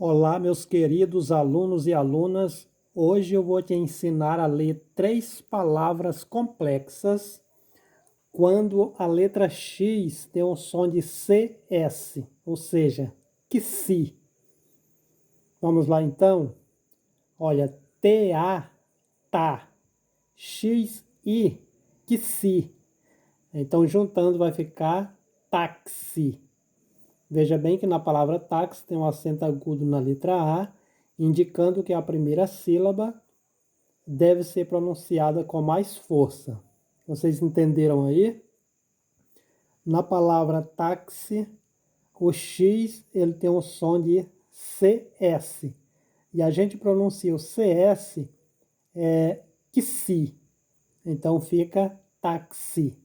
Olá, meus queridos alunos e alunas. Hoje eu vou te ensinar a ler 3 palavras complexas quando a letra X tem o som de CS, ou seja, que se. Vamos lá então? Olha, TA, tá, XI, que se. Então juntando vai ficar táxi. Veja bem que na palavra táxi tem um acento agudo na letra A, indicando que a primeira sílaba deve ser pronunciada com mais força. Vocês entenderam aí? Na palavra táxi, o X ele tem um som de CS. E a gente pronuncia o CS que se. Então fica táxi.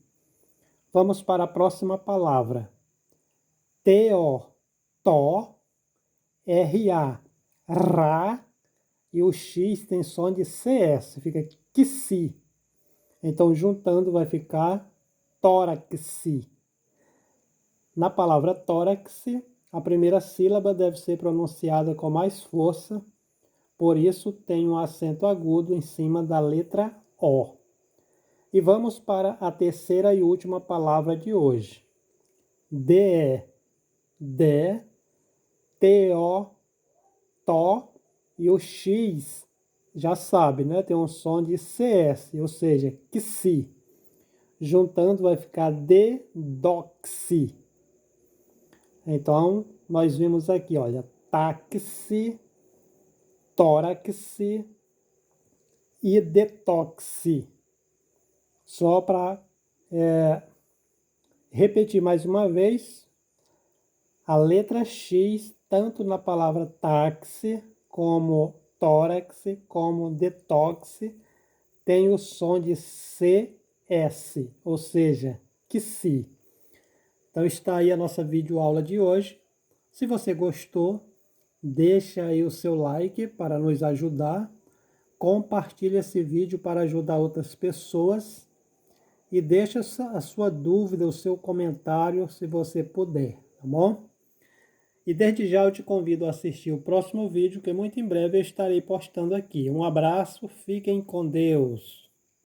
Vamos para a próxima palavra. TO, tó, RA, Rá, e o X tem som de CS, fica que se. Então, juntando vai ficar tórax. Na palavra tórax, a primeira sílaba deve ser pronunciada com mais força, por isso tem um acento agudo em cima da letra O. E vamos para a terceira e última palavra de hoje. DE, dé, TO, tó, e o X, já sabe, né? Tem um som de CS, ou seja, que se. Juntando vai ficar dedoxi. Então, nós vimos aqui, olha, táxi, tórax e detoxi. Só para repetir mais uma vez, a letra X, tanto na palavra táxi, como tórax, como detox, tem o som de CS, ou seja, que se. Então está aí a nossa videoaula de hoje. Se você gostou, deixa aí o seu like para nos ajudar. Compartilhe esse vídeo para ajudar outras pessoas. E deixa a sua dúvida, o seu comentário, se você puder, tá bom? E desde já eu te convido a assistir o próximo vídeo, que muito em breve eu estarei postando aqui. Um abraço, fiquem com Deus!